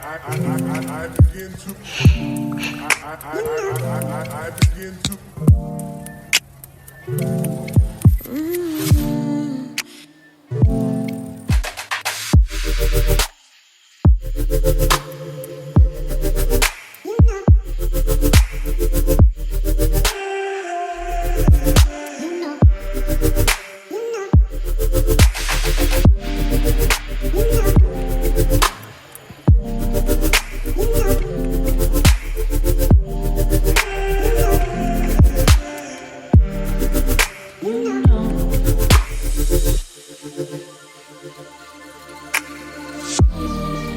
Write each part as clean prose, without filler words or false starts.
I begin to I begin to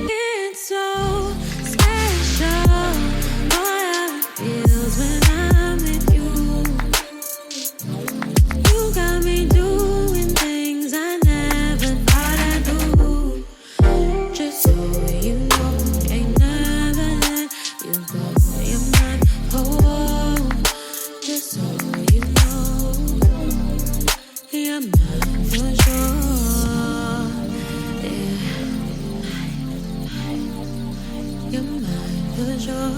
It's so special. All it feels when I'm with you. You got me doing things I never thought I'd do. Just so you know, ain't never let you go. You're my whole. Just so you know, you're mine for sure. Yeah. You're mine for sure.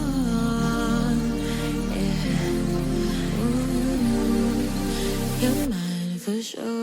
Yeah. Ooh, you're mine for sure.